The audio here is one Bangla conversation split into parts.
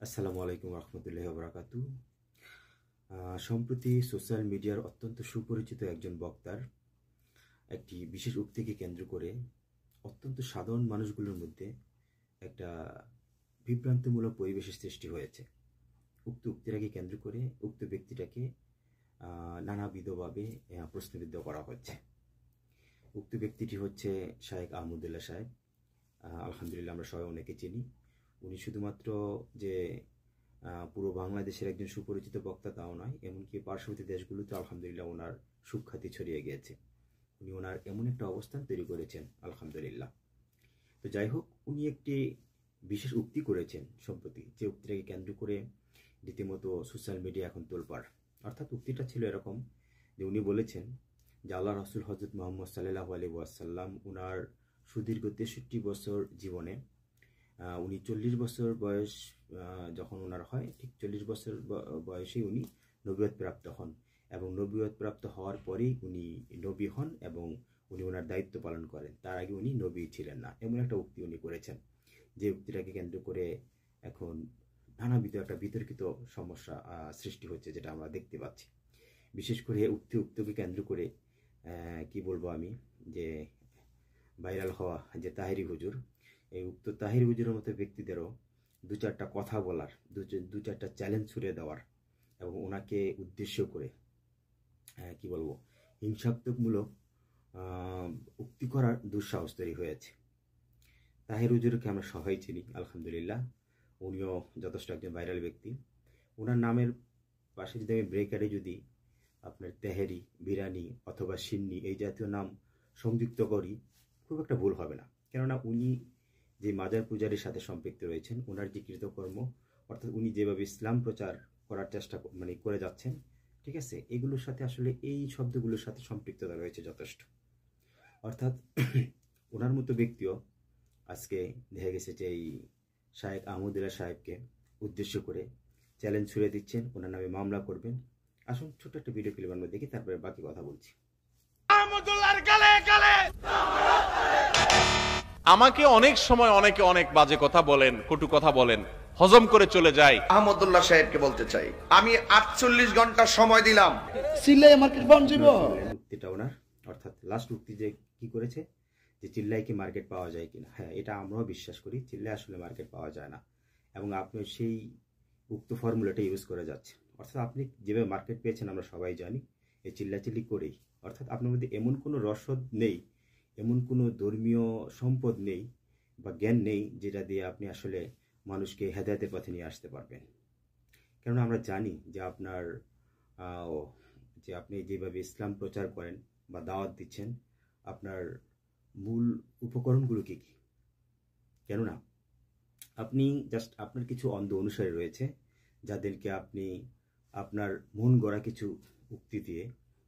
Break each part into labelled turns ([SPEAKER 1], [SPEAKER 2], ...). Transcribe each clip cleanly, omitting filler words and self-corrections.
[SPEAKER 1] আসসালামু আলাইকুম রহমতুল্লাহি ওয়া বারাকাতুহু। সম্প্রতি সোশ্যাল মিডিয়ার অত্যন্ত সুপরিচিত একজন বক্তার একটি বিশেষ উক্তিকে কেন্দ্র করে অত্যন্ত সাধারণ মানুষগুলোর মধ্যে একটা বিভ্রান্তিমূলক পরিবেশের সৃষ্টি হয়েছে। উক্ত উক্তিটাকে কেন্দ্র করে উক্ত ব্যক্তিটাকে নানাবিধভাবে প্রশ্নবিদ্ধ করা হচ্ছে। উক্ত ব্যক্তিটি হচ্ছে শায়েখ আহমদুল্লাহ সাহেব। আলহামদুলিল্লাহ আমরা সবাই ওনাকে চিনি। উনি শুধুমাত্র যে পুরো বাংলাদেশের একজন সুপরিচিত বক্তা তাও নয়, এমনকি পার্শ্ববর্তী দেশগুলোতে আলহামদুলিল্লাহ ওনার সুখ্যাতি ছড়িয়ে গিয়েছে। উনি ওনার এমন একটা অবস্থান তৈরি করেছেন আলহামদুলিল্লাহ। তো যাই হোক, উনি একটি বিশেষ উক্তি করেছেন সম্প্রতি, যে উক্তিটাকে কেন্দ্র করে রীতিমতো সোশ্যাল মিডিয়া এখন তোলপাড়। অর্থাৎ উক্তিটা ছিল এরকম যে উনি বলেছেন যে আল্লাহ রাসূল হযরত মুহাম্মদ সাল্লাল্লাহু আলাইহি ওয়াসাল্লাম ওনার সুদীর্ঘ 63 বছর জীবনে উনি 40 বছর বয়স যখন ওনার হয়, ঠিক 40 বছর বয়সেই উনি নবুয়ত প্রাপ্ত হন, এবং নবুয়ত প্রাপ্ত হওয়ার পরেই উনি নবী হন এবং উনি ওনার দায়িত্ব পালন করেন। তার আগে উনি নবী ছিলেন না, এমন একটা উক্তি উনি করেছেন। যে উক্তিটাকে কেন্দ্র করে এখন নানাবিধ একটা বিতর্কিত সমস্যা সৃষ্টি হচ্ছে, যেটা আমরা দেখতে পাচ্ছি। বিশেষ করে উক্তিকে কেন্দ্র করে কি বলবো আমি, যে ভাইরাল হওয়া যে তাহেরি হুজুর, এই উক্ত তাহির হুজুরের মতো ব্যক্তিদেরও দু চারটা কথা বলার, দু চারটা চ্যালেঞ্জ ছুড়ে দেওয়ার এবং ওনাকে উদ্দেশ্য করে কি বলবো হিংসাত্মকমূলক উক্তি করার দুঃসাহস তৈরি হয়েছে। তাহির হুজুরকে আমরা সবাই চিনি আলহামদুলিল্লাহ। উনিও যথেষ্ট একজন ভাইরাল ব্যক্তি। ওনার নামের পাশে যদি আমি ব্রেকারে যদি আপনার তেহেরি, বিরানি অথবা সিন্নি এই জাতীয় নাম সংযুক্ত করি, খুব একটা ভুল হবে না। কেননা উনি যে মাজার পূজারীর সাথে সম্পৃক্ত রয়েছেন, ওনার যে কৃতকর্ম, অর্থাৎ উনি যেভাবে ইসলাম প্রচার করার চেষ্টা করে যাচ্ছেন, ঠিক আছে, এগুলোর সাথে আসলে এই শব্দগুলোর সাথে সম্পৃক্ততা রয়েছে যথেষ্ট। অর্থাৎ ওনার মতো ব্যক্তিও আজকে দেখা গেছে যে এই শায়েখ আহমদুল্লাহ সাহেবকে উদ্দেশ্য করে চ্যালেঞ্জ ছুড়ে দিচ্ছেন, ওনার নামে মামলা করবেন। আসুন ছোট্ট একটা ভিডিও ক্লিপ আমরা দেখি, তারপরে বাকি কথা বলছি।
[SPEAKER 2] আমাকে অনেক সময় অনেকে অনেক বাজে কথা বলেন, কটু কথা বলেন, হজম করে চলে যায়।
[SPEAKER 3] আহমদুল্লাহ সাহেবকে বলতে চাই, আমি 48 ঘন্টা সময় দিলাম।
[SPEAKER 1] চিল্লাই মার্কেট পাওয়া যাবে উক্তিটা ওনার, অর্থাৎ লাস্ট উক্তি যে কি করেছে, যে চিল্লাই কি মার্কেট পাওয়া যায় কিনা। হ্যাঁ, এটা আমরাও বিশ্বাস করি, চিল্লাই আসলে মার্কেট পাওয়া যায় না, এবং আপনি সেই উক্ত ফর্মুলাটা ইউজ করে যাচ্ছেন। অর্থাৎ আপনি যেভাবে মার্কেট পেয়েছেন আমরা সবাই জানি, এই চিল্লাচিল্লি করেই। অর্থাৎ আপনার মধ্যে এমন কোনো রসদ নেই, এমন কোনো ধর্মীয় সম্পদ নেই বা জ্ঞান নেই যেটা দিয়ে আপনি আসলে মানুষকে হেদায়েতের পথে নিয়ে আসতে পারবেন। কেননা আমরা জানি যে আপনার যে আপনি যেভাবে ইসলাম প্রচার করেন বা দাওয়াত দিচ্ছেন, আপনার মূল উপকরণগুলো কী কী। কেননা আপনি জাস্ট আপনার কিছু অন্ধ অনুসারী রয়েছে, যাদেরকে আপনি আপনার মন গড়া কিছু উক্তি দিয়ে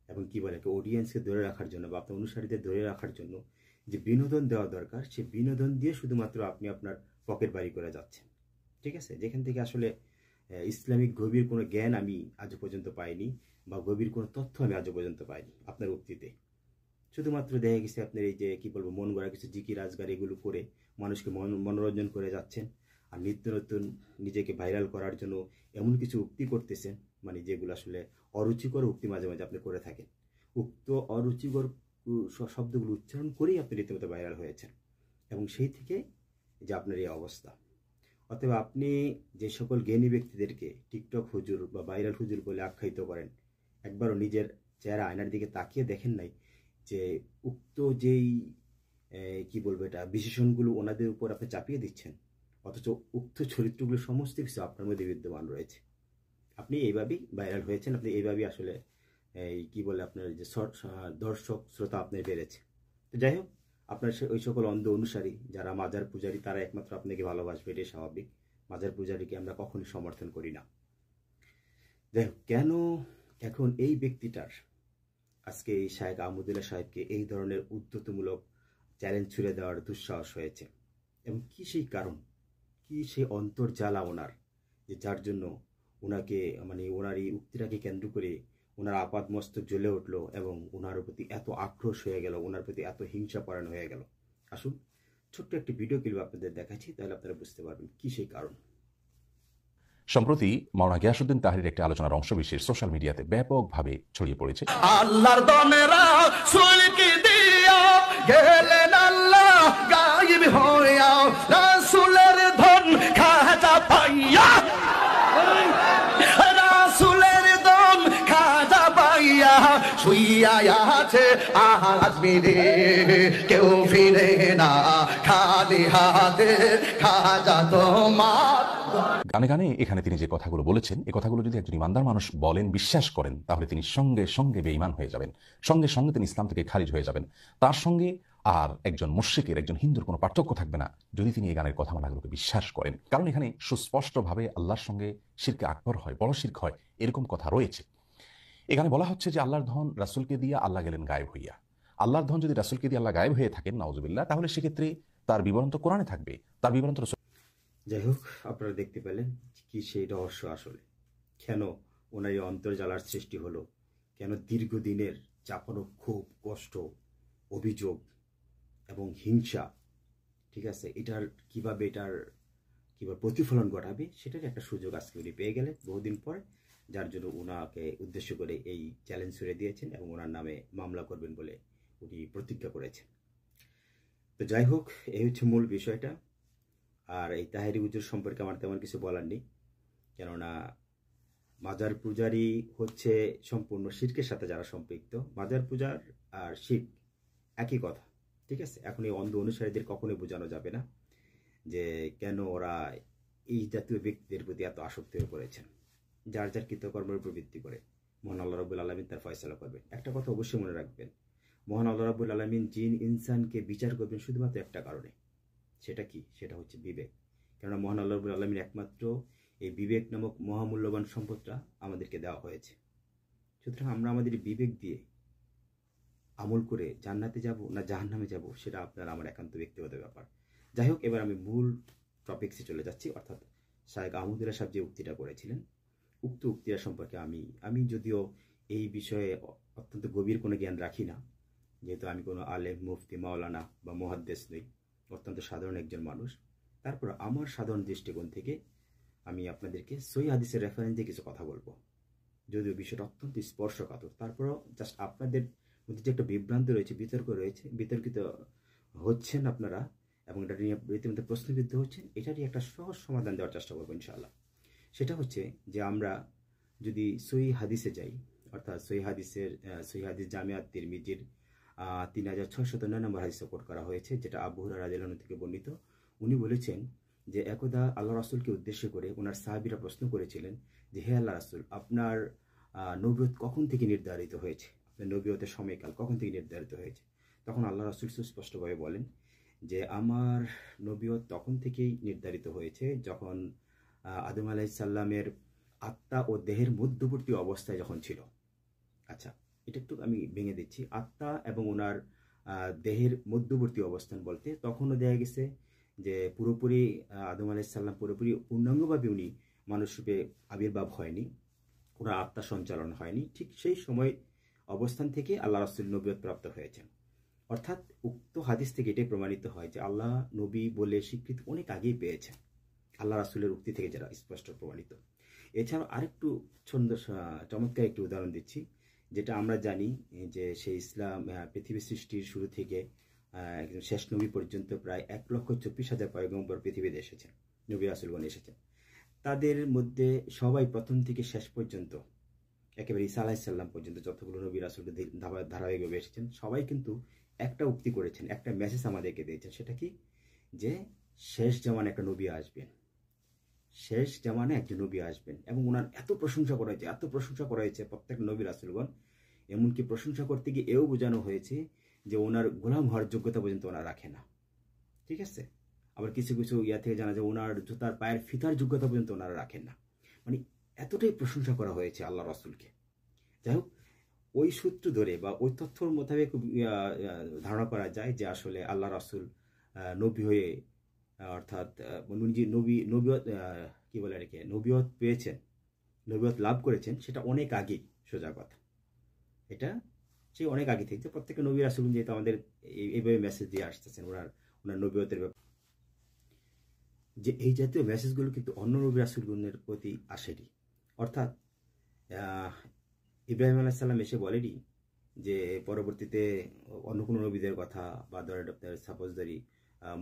[SPEAKER 1] এবং কি বলে অডিয়েন্সকে ধরে রাখার জন্য বা আপনার অনুসারীদের ধরে রাখার জন্য যে বিনোদন দেওয়া দরকার, সেই বিনোদন দিয়ে শুধুমাত্র আপনি আপনার পকেট বাড়ি করে যাচ্ছেন। ঠিক আছে, যেখান থেকে আসলে ইসলামিক গভীর কোনো জ্ঞান আমি আজও পর্যন্ত পাইনি, বা গভীর কোনো তথ্য আমি আজও পর্যন্ত পাইনি আপনার উক্তিতে। শুধুমাত্র দেখা গেছে আপনার এই যে কি বলবো মন গড়া কিছু জিকির আজগার এগুলো করে মানুষকে মনোরঞ্জন করে যাচ্ছেন, আর নিত্য নতুন নিজেকে ভাইরাল করার জন্য এমন কিছু উক্তি করতেছেন, মানে যেগুলো আসলে অরুচিকর উক্তি মাঝে মাঝে আপনি করে থাকেন। উক্ত অরুচিকর শব্দগুলো উচ্চারণ করেই আপনি রীতিমতো ভাইরাল হয়েছেন, এবং সেই থেকে যে আপনার এই অবস্থা। অতএব আপনি যে সকল জ্ঞানী ব্যক্তিদেরকে টিকটক হুজুর বা ভাইরাল হুজুর বলে আখ্যায়িত করেন, একবারও নিজের চেহারা আয়নার দিকে তাকিয়ে দেখেন নাই যে উক্ত যেই কি বলবো এটা বিশেষণগুলো ওনাদের উপর আপনি চাপিয়ে দিচ্ছেন, অথচ উক্ত চরিত্রগুলো সমস্ত কিছু আপনার মধ্যে বিদ্যমান রয়েছে। আপনি এইভাবেই ভাইরাল হয়েছেন, আপনি এইভাবেই আসলে এই কি বলে আপনার যে দর্শক শ্রোতা আপনার বেড়েছে। তো যাই হোক, আপনার ওই সকল অন্ধ অনুসারী যারা মাজার পূজারী, তারা একমাত্র আপনাকে ভালোবাসবে, এটাই স্বাভাবিক। মাজার পূজারীকে আমরা কখনোই সমর্থন করি না। যাই হোক, কেন এখন এই ব্যক্তিটার আজকে এই শায়েখ আহমদুল্লাহ সাহেবকে এই ধরনের উদ্যতমূলক চ্যালেঞ্জ ছুড়ে দেওয়ার দুঃসাহস হয়েছে, এবং কি সেই কারণ, কি সেই অন্তর্জ্বালা ওনার, যে যার জন্য ওনাকে মানে ওনার এই উক্তিটাকে কেন্দ্র করে ওনার আপাদ মস্তক জ্বলে উঠলো এবং ওনার প্রতি এত আক্রোশ হয়ে গেল, ওনার প্রতি এত হিংসা পরায়ণ হয়ে গেল। আসুন ছোট্ট একটি ভিডিও ক্লিপ আপনাদের দেখাচ্ছি, তাহলে আপনারা বুঝতে পারবেন কি সেই কারণ।
[SPEAKER 4] সম্প্রতি মাওলানা গিয়াসউদ্দিন তাহরির একটি আলোচনার অংশবিশেষ সোশ্যাল মিডিয়াতে ব্যাপকভাবে ছড়িয়ে পড়েছে।
[SPEAKER 5] আল্লাহর দমেরা সুলকি দিয়া গেলেন আল্লাহ গায়েব হইয়া রাসূলের ধন খাজা পাইয়া, রাসূলের ধন খাজা পাইয়া শুইয়া আছে আজমিরে, কেউ ফিরে না খালি হাতে খাজা তোমার।
[SPEAKER 4] গানে গানে এখানে তিনি যে কথাগুলো বলেছেন, এই কথাগুলো যদি একজন ইমানদার মানুষ বলেন, বিশ্বাস করেন, তাহলে তিনি সঙ্গে সঙ্গে বেঈমান হয়ে যাবেন, সঙ্গে সঙ্গে তিনি ইসলাম থেকে খারিজ হয়ে যাবেন। তার সঙ্গে আর একজন মুশরিকের, একজন হিন্দুর কোনো পার্থক্য থাকবে না যদি তিনি এই গানের কথামালাগুলোকে বিশ্বাস করেন। কারণ এখানে সুস্পষ্টভাবে আল্লাহর সঙ্গে শিরকে আকবর হয়, বড় শিরক হয়, এরকম কথা রয়েছে। এখানে বলা হচ্ছে যে আল্লাহর ধন রাসূলকে দিয়ে আল্লাহ গেলেন গায়েব হইয়া। আল্লাহর ধন যদি রাসূলকে দিয়ে আল্লাহ গায়েব হয়ে থাকেন, নাউজুবিল্লাহ, তাহলে সেক্ষেত্রে তার বিবরণ তো কোরআনে থাকবে, তার বিবরণ তো।
[SPEAKER 1] যাই হোক, আপনারা দেখতে পেলেন কি সেই রহস্য আসলে, কেন ওনার এই অন্তর্জালার সৃষ্টি হলো, কেন দীর্ঘদিনের চাপানো ক্ষোভ, কষ্ট, অভিযোগ এবং হিংসা, ঠিক আছে, এটার কিভাবে প্রতিফলন ঘটাবে সেটার একটা সুযোগ আজকে উনি পেয়ে গেলেন বহুদিন পরে, যার জন্য ওনাকে উদ্দেশ্য করে এই চ্যালেঞ্জ ছুড়ে দিয়েছেন এবং ওনার নামে মামলা করবেন বলে উনি প্রতিজ্ঞা করেছেন। তো যাই হোক, এই হচ্ছে মূল বিষয়টা। আর এই তাহেরি হুজুর সম্পর্কে আমার তেমন কিছু বলার নেই, কেননা মাজার পূজারি হচ্ছে সম্পূর্ণ শিরকের সাথে যারা সম্পৃক্ত। মাজার পূজার আর শিরক একই কথা, ঠিক আছে। এখন এই অন্ধ অনুসারীদের কখনোই বোঝানো যাবে না যে কেন ওরা এই জাতীয় ব্যক্তিদের প্রতি এত আসক্তি হয়ে পড়েছেন। যার যার কৃতকর্মের উপর ভিত্তি করে মহান আল্লাহ রাব্বুল আলামিন তার ফয়সালা করবেন। একটা কথা অবশ্যই মনে রাখবেন, মহান আল্লাহ রাব্বুল আলামিন জিন ইনসানকে বিচার করবেন শুধুমাত্র একটা কারণে। সেটা কি? সেটা হচ্ছে বিবেক। কেননা মহান আল্লাহ রাব্বুল আলামিন একমাত্র এই বিবেক নামক মহামূল্যবান সম্পদটা আমাদেরকে দেওয়া হয়েছে। সুতরাং আমরা আমাদের বিবেক দিয়ে আমল করে জান্নাতে যাব না জাহান্নামে যাব, সেটা আপনার আমার একান্ত ব্যক্তিগত ব্যাপার। যাই হোক, এবার আমি মূল টপিক্সে চলে যাচ্ছি, অর্থাৎ শায়েখ আহমদুল্লাহ সাহেব যে উক্তিটা করেছিলেন, উক্ত উক্তিটা সম্পর্কে আমি যদিও এই বিষয়ে অত্যন্ত গভীর কোনো জ্ঞান রাখি না, যেহেতু আমি কোনো আলেম, মুফতি, মাওলানা বা মুহাদ্দিস নই, অত্যন্ত সাধারণ একজন মানুষ। তারপর আমার সাধারণ দৃষ্টিকোণ থেকে আমি আপনাদেরকে সহিহ হাদিসের রেফারেন্স দিয়ে কিছু কথা বলবো, যদিও বিষয়টা অত্যন্ত স্পর্শকাতর। তারপরও জাস্ট আপনাদের মধ্যে যে একটা বিভ্রান্ত রয়েছে, বিতর্কিত হচ্ছেন আপনারা এবং এটা নিয়ে রীতিমতো প্রশ্নবিদ্ধ হচ্ছেন, এটারই একটা সহজ সমাধান দেওয়ার চেষ্টা করবো ইনশাআল্লাহ। সেটা হচ্ছে যে আমরা যদি সহিহ হাদিসে যাই, অর্থাৎ সহিহ হাদিস জামিআত তিরমিজির 3609 নম্বর হাদিসে কোট করা হয়েছে, যেটা আবু হুরায়রা রাদিয়াল্লাহু আনহু থেকে বর্ণিত। উনি বলেছেন যে একদা আল্লাহ রাসূলকে উদ্দেশ্য করে ওনার সাহাবীরা প্রশ্ন করেছিলেন যে হে আল্লাহ রাসূল, আপনার নবুয়ত কখন থেকে নির্ধারিত হয়েছে, আপনার নবুয়তের সময়কাল কখন থেকে নির্ধারিত হয়েছে? তখন আল্লাহ রাসূল সুস্পষ্টভাবে বলেন যে আমার নবুয়ত তখন থেকেই নির্ধারিত হয়েছে যখন আদম আলাইহিস সালামের আত্মা ও দেহের মধ্যবর্তী অবস্থায় যখন ছিল। আচ্ছা, এটা একটু আমি ভেঙে দিচ্ছি। আত্মা এবং ওনার দেহের মধ্যবর্তী অবস্থান বলতে তখনও দেখা গেছে যে পুরোপুরি আদম আলাইহিস সালাম পুরোপুরি পূর্ণাঙ্গভাবে উনি মানুষরূপে আবির্ভাব হয়নি, ওনার আত্মা সঞ্চালন হয়নি। ঠিক সেই সময় অবস্থান থেকে আল্লাহ রাসূল নবুয়ত প্রাপ্ত হয়েছেন। অর্থাৎ উক্ত হাদিস থেকে এটাই প্রমাণিত হয় যে আল্লাহ নবী বলে স্বীকৃতি অনেক আগেই পেয়েছেন, আল্লাহ রাসূলের উক্তি থেকে যারা স্পষ্ট প্রমাণিত। এছাড়াও আরেকটু চমৎকার একটি উদাহরণ দিচ্ছি, যেটা আমরা জানি যে সেই ইসলাম পৃথিবী সৃষ্টির শুরু থেকে একজন শেষ নবী পর্যন্ত প্রায় 1,24,000 পয়গম্বর পৃথিবীতে এসেছেন, নবী রাসূলগণ এসেছেন। তাদের মধ্যে সবাই প্রথম থেকে শেষ পর্যন্ত একেবারে ঈসা আলাইহিস সালাম পর্যন্ত যতগুলো নবী রাসূল ধারাবাহিকভাবে এসেছেন, সবাই কিন্তু একটা উক্তি করেছেন, একটা মেসেজ আমাদেরকে দিয়েছেন। সেটা কি? যে শেষ জামানে একটা নবী আসবেন, শেষ জামানে একজন নবী আসবেন। এবং ওনার এত প্রশংসা করা হয়েছে প্রত্যেক নবী রাসূলগণ, এমনকি প্রশংসা করতে গিয়ে এও বোঝানো হয়েছে যে ওনার গোলাম হওয়ার যোগ্যতা পর্যন্ত ওনার রাখে না, ঠিক আছে। আবার কিছু কিছু থেকে জানা যায় ওনার জুতার পায়ের ফিতার যোগ্যতা পর্যন্ত ওনারা রাখেন না। মানে এতটাই প্রশংসা করা হয়েছে আল্লাহ রাসূলকে। যাই হোক, ওই সূত্র ধরে বা ওই তথ্যর মোতাবেক ধারণা করা যায় যে আসলে আল্লাহ রাসূল নবী হয়ে, অর্থাৎ নবুয়ত কি বলে রেখে নবুয়ত পেয়েছেন, নবুয়ত লাভ করেছেন, সেটা অনেক আগে, সোজা কথা। এটা সেই অনেক আগে থেকে প্রত্যেকটা নবী রাসূল যেহেতু আমাদের এইভাবে মেসেজ দিয়ে আসতেছেন ওনার নবুয়তের ব্যাপারে। যে এই জাতীয় মেসেজগুলো কিন্তু অন্য নবী রাসূলগণের প্রতি আসেনি। অর্থাৎ ইব্রাহিম আলাইহিস সালাম এসে বলেনি যে পরবর্তীতে অন্য কোনো নবীদের কথা, বা ধরেন আপনার সাপোজ ধরি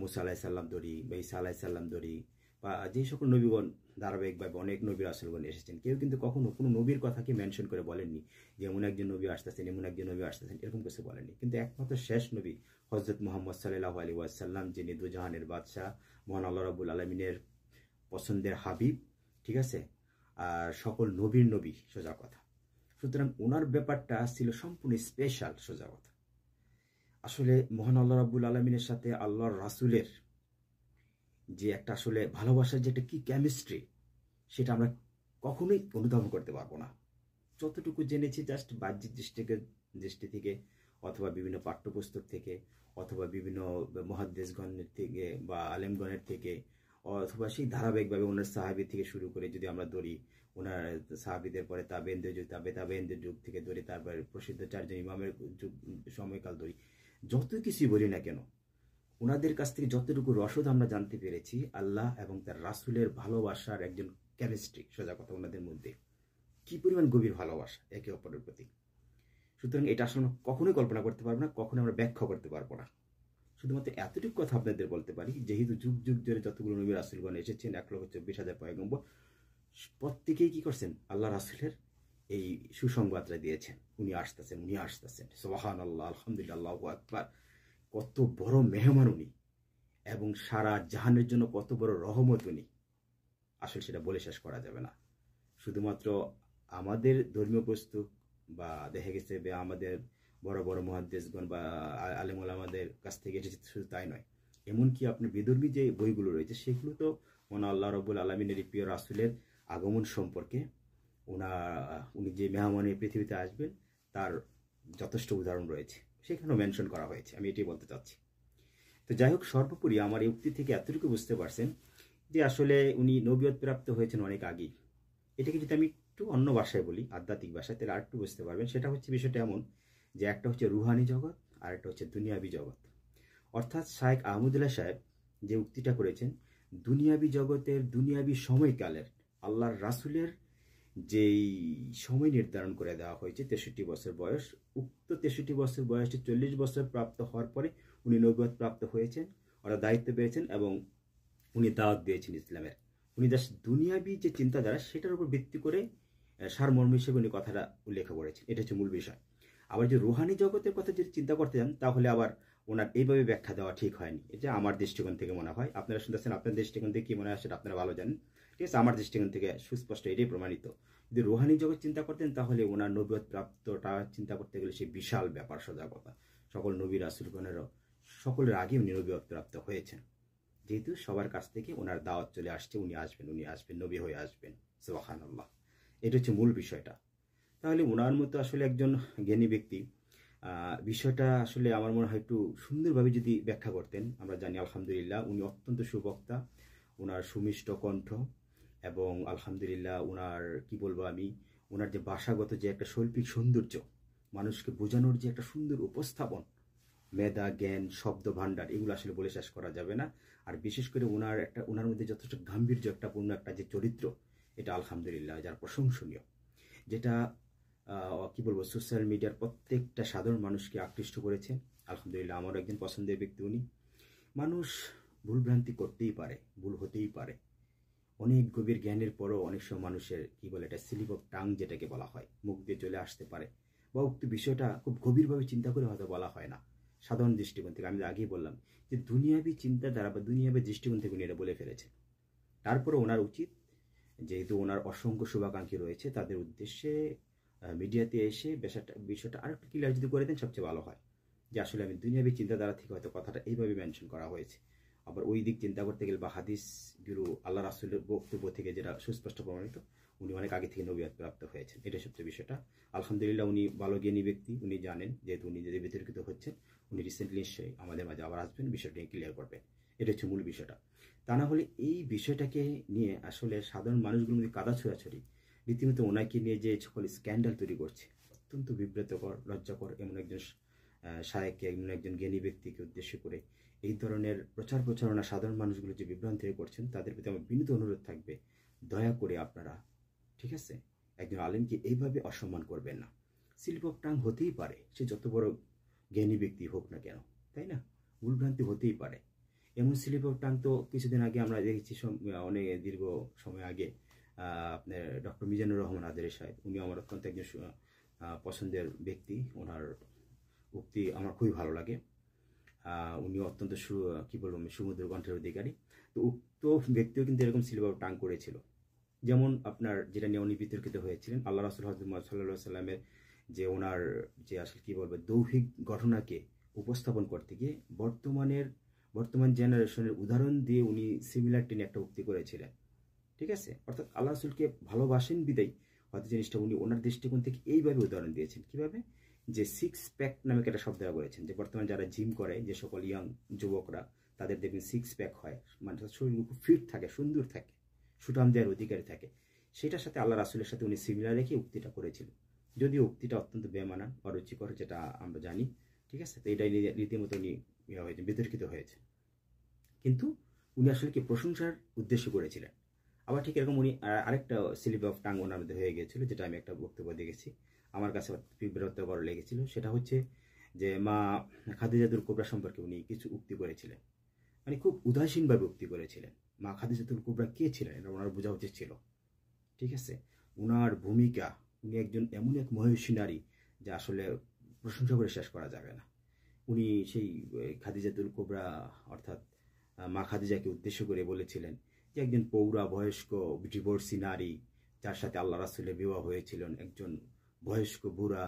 [SPEAKER 1] মুসা আলাইহিস সালাম ধরি বা ঈসা আলাইহিস সালাম ধরি, বা যে সকল নবীগণ ধারাবাহিকভাবে অনেক নবী রাসূলগণ এসেছেন, কেউ কিন্তু কখনো কোনো নবীর কথাকে মেনশন করে বলেননি যে এমন একজন নবী আসতেছেন, এমন একজন নবী আসতেছেন, এরকম কিছু বলেননি। কিন্তু একমাত্র শেষ নবী হযরত মুহাম্মদ সাল্লাল্লাহু আলাইহি ওয়াসাল্লাম, যিনি দুজাহানের বাদশাহ, মহান আল্লাহ রাব্বুল আলামিনের পছন্দের হাবিব, ঠিক আছে, আর সকল নবীর নবী, সোজা কথা। সুতরাং ওনার ব্যাপারটা ছিল সম্পূর্ণ স্পেশাল, সোজা কথা। আসলে মহান আল্লাহ রাব্বুল আলামিনের সাথে আল্লাহর রাসূলের যে একটা আসলে ভালোবাসার যে একটা কি কেমিস্ট্রি, সেটা আমরা কখনোই অনুধাবন করতে পারবো না। যতটুকু জেনেছি জাস্ট বাহ্যিক দৃষ্টি থেকে, অথবা বিভিন্ন পাঠ্যপুস্তক থেকে, অথবা বিভিন্ন মুহাদ্দিসগণের থেকে বা আলেমগণের থেকে, অথবা সেই ধারাবাহিকভাবে ওনার সাহাবী থেকে শুরু করে যদি আমরা ধরি, ওনার সাহাবীদের পরে তাবেঈনদের যুগ থেকে ধরে, তারপরে প্রসিদ্ধ চারজন ইমামের যুগ সময়কাল ধরি, যত কিছুই বলি না কেন, ওনাদের কাছ থেকে যতটুকু রসদ আমরা জানতে পেরেছি, আল্লাহ এবং তার রাসূলের ভালোবাসার একজন কেমিস্ট্রি, সোজা কথা, ওনাদের মধ্যে কি পরিমাণ গভীর ভালোবাসা একে অপরের প্রতি। সুতরাং এটা আসলে আমরা কখনোই কল্পনা করতে পারবো না, কখনো আমরা ব্যাখ্যা করতে পারবো না। শুধুমাত্র এতটুকু কথা আপনাদের বলতে পারি, যেহেতু যুগ যুগ ধরে যতগুলো নবী রাসূলগণ এসেছেন, 1,24,000 পয়গম্বর, প্রত্যেকেই কি করছেন, আল্লাহ রাসূলের এই সুসংবাদটা দিয়েছেন, উনি আসতেছেন। সুবহানাল্লাহ, আলহামদুলিল্লাহ, আল্লাহু আকবার। কত বড় মেহমান উনি, এবং সারা জাহানের জন্য কত বড় রহমত উনি, আসলে সেটা বলে শেষ করা যাবে না। শুধুমাত্র আমাদের ধর্মীয় পুস্তক বা দেখা গেছে আমাদের বড় বড় মুহাদ্দিসগণ বা আলেম ওলামাদের কাছ থেকে এসেছে, শুধু তাই নয়, এমনকি আপনার বিধর্মী যে বইগুলো রয়েছে, সেগুলো তো মহান আল্লাহ রাব্বুল আলামিনের প্রিয় রাসূলের আগমন সম্পর্কে, উনি যে মেহমানে পৃথিবীতে আসবেন তার যথেষ্ট উদাহরণ রয়েছে, সেখানেও মেনশন করা হয়েছে। আমি এটাই বলতে চাচ্ছি। তো যাই হোক, সর্বোপরি আমার এই উক্তি থেকে এতটুকু বুঝতে পারছেন যে আসলে উনি নবুয়ত প্রাপ্ত হয়েছেন অনেক আগেই। এটাকে যদি আমি একটু অন্য ভাষায় বলি, আধ্যাত্মিক ভাষায়, তাহলে আর একটু বুঝতে পারবেন। সেটা হচ্ছে, বিষয়টা এমন যে একটা হচ্ছে রুহানি জগৎ, আর একটা হচ্ছে দুনিয়াবি জগৎ। অর্থাৎ শায়েখ আহমদুল্লাহ সাহেব যে উক্তিটা করেছেন, দুনিয়াবি জগতের, দুনিয়াবি সময়কালের আল্লাহর রাসূলের যেই সময় নির্ধারণ করে দেওয়া হয়েছে, 63 বছর বয়স, উক্ত 63 বছর বয়সে 40 বছর প্রাপ্ত হওয়ার পরে উনি নবুয়ত প্রাপ্ত হয়েছেন, ওরা দায়িত্ব পেয়েছেন, এবং উনি দাওয়াত দিয়েছেন ইসলামের। উনি জাস্ট দুনিয়াবি যে চিন্তাধারা, সেটার উপর ভিত্তি করে সারমর্ম হিসেবে উনি কথাটা উল্লেখ করেছেন। এটা হচ্ছে মূল বিষয়। আবার যে রুহানি জগতের কথা যদি চিন্তা করতে যান, তাহলে আবার ওনার এইভাবে ব্যাখ্যা দেওয়া ঠিক হয়নি। এটা আমার দৃষ্টিকোণ থেকে মনে হয়। আপনারা শুনতেছেন, আপনার দৃষ্টিকোণ থেকে কি মনে হয় সেটা আপনারা ভালো জানেন, ঠিক আছে। আমার দৃষ্টিকোণ থেকে সুস্পষ্ট এটাই প্রমাণিত। যদি রুহানি জগৎ চিন্তা করতেন, তাহলে ওনার নবুয়ত প্রাপ্তটা চিন্তা করতে গেলে সেই বিশাল ব্যাপার, সোজা কথা। সকল নবী রাসূলগণেরও সকলের আগে উনি নবুয়ত প্রাপ্ত হয়েছেন, যেহেতু সবার কাছ থেকে ওনার দাওয়াত চলে আসছে, উনি আসবেন, নবী হয়ে আসবেন। সুবহানাল্লাহ, এটা হচ্ছে মূল বিষয়টা। তাহলে ওনার মতো আসলে একজন জ্ঞানী ব্যক্তি বিষয়টা আসলে আমার মনে হয় একটু সুন্দরভাবে যদি ব্যাখ্যা করতেন। আমরা জানি আলহামদুলিল্লাহ উনি অত্যন্ত সুবক্তা, ওনার সুমিষ্ট কণ্ঠ, এবং আলহামদুলিল্লাহ ওনার কি বলবো আমি, ওনার যে ভাষাগত যে একটা শৈল্পিক সৌন্দর্য, মানুষকে বোঝানোর যে একটা সুন্দর উপস্থাপন, মেধা, জ্ঞান, শব্দ ভাণ্ডার, এগুলো আসলে বলে শেষ করা যাবে না। আর বিশেষ করে ওনার মধ্যে যথেষ্ট গাম্ভীর্য একটা পূর্ণ একটা যে চরিত্র, এটা আলহামদুলিল্লাহ যার প্রশংসনীয়, যেটা কি বলবো, সোশ্যাল মিডিয়ার প্রত্যেকটা সাধারণ মানুষকে আকৃষ্ট করেছে। আলহামদুলিল্লাহ আমারও একজন পছন্দের ব্যক্তি উনি। মানুষ ভুলভ্রান্তি করতেই পারে, ভুল হতেই পারে, অনেক গভীর জ্ঞানের পরও অনেক সময় মানুষের কি বলে, এটা স্লিপ অফ টাং যেটাকে বলা হয়, মুখ দিয়ে চলে আসতে পারে, বা উক্ত বিষয়টা খুব গভীরভাবে চিন্তা করে হয়তো বলা হয় না সাধারণ দৃষ্টিকোণ থেকে। আমি আগেই বললাম যে দুনিয়াবি চিন্তাধারা বা দুনিয়াবি দৃষ্টিকোণ থেকে উনি এটা বলে ফেলেছে। তারপরে ওনার উচিত, যেহেতু ওনার অসংখ্য শুভাকাঙ্ক্ষী রয়েছে, তাদের উদ্দেশ্যে মিডিয়াতে এসে বিষয়টা আরেকটু ক্লিয়ার যদি করে দেন, সবচেয়ে ভালো হয়। যে আসলে আমি দুনিয়াবি চিন্তাধারা থেকে হয়তো কথাটা এইভাবে মেনশন করা হয়েছে। আবার ওই দিক চিন্তা করতে গেলে বা হাদিসগুলো আল্লাহ রাসূলের বক্তব্য থেকে যেটা সুস্পষ্ট প্রমাণিত, উনি অনেক আগে থেকে নবুয়ত প্রাপ্ত হয়েছেন, এটা সবচেয়ে বিষয়টা। আলহামদুলিল্লাহ উনি ভালো জ্ঞানী ব্যক্তি, উনি জানেন, যেহেতু উনি যদি বিতর্কিত হচ্ছেন, উনি রিসেন্টলি নিশ্চয়ই আমাদের মাঝে আবার আসবেন, বিষয়টা ক্লিয়ার করবেন। এটা হচ্ছে মূল বিষয়টা। তা না হলে এই বিষয়টাকে নিয়ে আসলে সাধারণ মানুষগুলোর মধ্যে কাদা ছোড়াছড়ি, রীতিমতো ওনাকে নিয়ে যে সকল স্ক্যান্ডাল তৈরি করছে, অত্যন্ত বিব্রতকর, লজ্জাকর। এমন একজন শায়েখকে, এমন একজন জ্ঞানী ব্যক্তিকে উদ্দেশ্য করে এই ধরনের প্রচার প্রচারণা সাধারণ মানুষগুলো যে বিভ্রান্তি হয়ে পড়ছেন, তাদের প্রতি আমার বিনীত অনুরোধ থাকবে, দয়া করে আপনারা, ঠিক আছে, একজন আলেমকে এইভাবে অসম্মান করবেন না। স্লিপ অফ টাং হতেই পারে, সে যত বড় জ্ঞানী ব্যক্তি হোক না কেন, তাই না? ভুলভ্রান্তি হতেই পারে। এমন স্লিপ অফ টাং তো কিছুদিন আগে আমরা দেখেছি, অনেক দীর্ঘ সময় আগে আপনার ডক্টর মিজানুর রহমান আদরের সাহেব, উনি আমার অত্যন্ত একজন পছন্দের ব্যক্তি। ওনার উক্তি আমার খুবই ভালো লাগে। উনি অত্যন্ত কি বলবো, সুমধুর কণ্ঠের অধিকারী। তো উক্ত ব্যক্তিও কিন্তু এরকম স্লিপ অফ টাং করেছিল। যেমন আপনার যেটা নিয়ে উনি বিতর্কিত হয়েছিলেন, আল্লাহ রাসূল হযরত মুহাম্মদ সাল্লাল্লাহু আলাইহি সাল্লামের যে ওনার যে আসলে কি বলবো দৌহিক ঘটনাকে উপস্থাপন করতে গিয়ে বর্তমান জেনারেশনের উদাহরণ দিয়ে উনি সিমিলারিটি নিয়ে একটা উক্তি করেছিলেন, ঠিক আছে? অর্থাৎ আল্লাহ রাসূলকে ভালোবাসেন বিদায় হয়তো জিনিসটা উনি ওনার দৃষ্টিকোণ থেকে এইভাবে উদাহরণ দিয়েছেন। কিভাবে? যে 6 প্যাক নামে একটা শব্দ বলেছেন, যে বর্তমানে যারা জিম করে, যে সকল ইয়াং যুবকরা, তাদের দেখবেন 6 প্যাক হয়, মানে শরীর খুব ফিট থাকে, সুন্দর থাকে, সুঠাম দেওয়ার অধিকারী থাকে। সেটার সাথে আল্লাহ রাসূলের সাথে উনি সিমিলার রেখে উক্তিটা করেছিলেন, যদিও উক্তিটা অত্যন্ত বেমানান, অরুচিকর, যেটা আমরা জানি, ঠিক আছে? তো এটাই রীতিমতো উনি বিতর্কিত হয়েছে, কিন্তু উনি আসলে কি প্রশংসার উদ্দেশ্যে করেছিলেন। আবার ঠিক এরকম উনি আরেকটা স্লিপ অফ টাং ওনার মধ্যে হয়ে গিয়েছিল, যেটা আমি একটা বক্তব্য দেখেছি, আমার কাছে বিব্রতকর লেগেছিল। সেটা হচ্ছে যে মা খাদিজাতুল কুবরা সম্পর্কে উনি কিছু উক্তি করেছিলেন, মানে খুব উদাসীনভাবে উক্তি করেছিলেন। মা খাদিজাতুল কুবরা কে ছিলেন এটা ওনার বোঝা উচিত ছিল, ঠিক আছে? ওনার ভূমিকা, উনি একজন এমন এক মহিষী নারী যা আসলে প্রশংসা করে শেষ করা যাবে না। উনি সেই খাদিজাতুল কুবরা অর্থাৎ মা খাদিজাকে উদ্দেশ্য করে বলেছিলেন যে একজন পৌরা বয়স্ক ডিভোর্সি নারী, যার সাথে আল্লাহ রাসূলের বিবাহ হয়েছিলেন, একজন বয়স্ক বুড়া,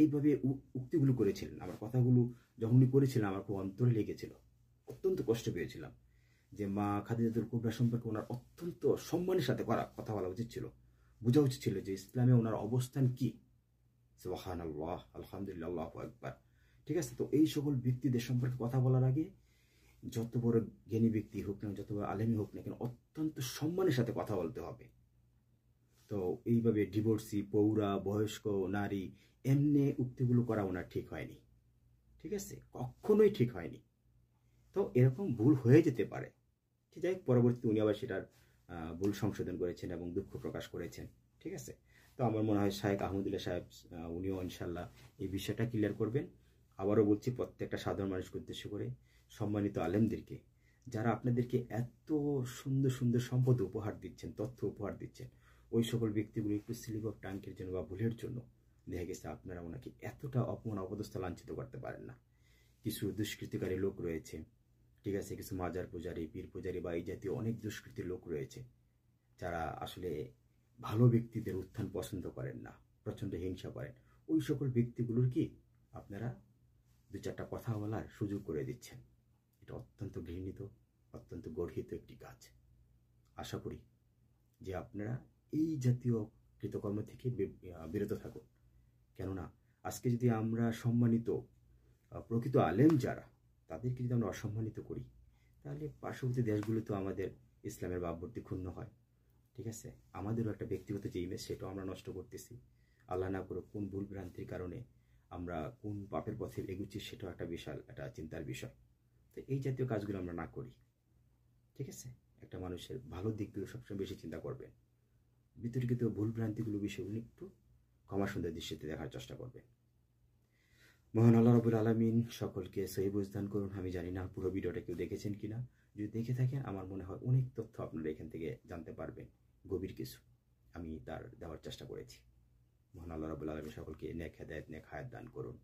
[SPEAKER 1] এইভাবে উক্তিগুলো করেছিলেন। আমার কথাগুলো যখন উনি করেছিলেন আমার খুব অন্তরে লেগেছিল, অত্যন্ত কষ্ট পেয়েছিলাম যে মা খাদিজাতুল কুবরা সম্পর্কে ওনার অত্যন্ত সম্মানের সাথে কথা বলা উচিত ছিল, বোঝা উচিত ছিল যে ইসলামে ওনার অবস্থান কি। সুবহানাল্লাহ, আলহামদুলিল্লাহ, আল্লাহু আকবার, ঠিক আছে? তো এই সকল ব্যক্তিদের সম্পর্কে কথা বলার আগে যত বড় জ্ঞানী ব্যক্তি হোক না, যত বড় আলেমী হোক না কেন, অত্যন্ত সম্মানের সাথে কথা বলতে হবে। তো এইভাবে ডিভোর্সি, পৌরা, বয়স্ক নারী, এমনি উক্তিগুলো করা ওনার ঠিক হয়নি, ঠিক আছে? কখনোই ঠিক হয়নি। তো এরকম ভুল হয়ে যেতে পারে, ঠিক আছে? পরবর্তীতে উনি আবার সেটার ভুল সংশোধন করেছেন এবং দুঃখ প্রকাশ করেছেন, ঠিক আছে? তো আমার মনে হয় শায়েখ আহমদুল্লাহ সাহেব উনিও ইনশাল্লাহ এই বিষয়টা ক্লিয়ার করবেন। আবারও বলছি, প্রত্যেকটা সাধারণ মানুষকে উদ্দেশ্য করে, সম্মানিত আলেমদেরকে, যারা আপনাদেরকে এত সুন্দর সুন্দর সম্পদ উপহার দিচ্ছেন, তথ্য উপহার দিচ্ছেন, ওই সকল ব্যক্তিগুলো একটু স্লিপ অফ টাঙ্কের জন্য বা ভুলের জন্য দেখা গেছে আপনারা ওনাকে এতটা অপমান অপদস্থ লাঞ্ছিত করতে পারেন না। কিছু দুষ্কৃতিকারী লোক রয়েছে, ঠিক আছে? কিছু মাজার পূজারী, পীর পূজারী বা এই জাতীয় অনেক দুষ্কৃতির লোক রয়েছে, যারা আসলে ভালো ব্যক্তিদের উত্থান পছন্দ করেন না, প্রচণ্ড হিংসা করেন। ওই সকল ব্যক্তিগুলোর কি আপনারা 2-4টা কথা বলার সুযোগ করে দিচ্ছেন। এটা অত্যন্ত ঘৃণিত, অত্যন্ত গর্হিত একটি কাজ। আশা করি যে আপনারা এই জাতীয় কৃতকর্ম থেকে বিরত থাকুন। কেননা আজকে যদি আমরা সম্মানিত প্রকৃত আলেম যারা, তাদেরকে যদি আমরা অসম্মানিত করি, তাহলে পার্শ্ববর্তী দেশগুলো তো আমাদের ইসলামের ভাবমূর্তি ক্ষুণ্ণ হয়, ঠিক আছে? আমাদেরও একটা ব্যক্তিগত যে ইমেজ, সেটাও আমরা নষ্ট করতেছি। আল্লাহ না করে কোন ভুল ভ্রান্তির কারণে আমরা কোন পাপের পথে এগুচ্ছি, সেটাও একটা বিশাল একটা চিন্তার বিষয়। তো এই জাতীয় কাজগুলো আমরা না করি, ঠিক আছে? একটা মানুষের ভালো দিকগুলো সবসময় বেশি চিন্তা করবেন, বিতর্কিত ভুল ভ্রান্তিগুলো বিষয়গুলো একটু ক্ষমা সুন্দর দৃষ্টিতে দেখার চেষ্টা করবেন। মহান আল্লাহ রাব্বুল আলামিন সকলকে সহিহ বুঝদান করুন। আমি জানি না পুরো ভিডিওটা কেউ দেখেছেন কিনা, যদি দেখে থাকেন আমার মনে হয় অনেক তথ্য আপনারা এখান থেকে জানতে পারবেন, গভীর কিছু আমি তার দেওয়ার চেষ্টা করেছি। মহান আল্লাহ রাব্বুল আলামিন সকলকে নেক হেদায়েত, নেক হায়াত দান করুন।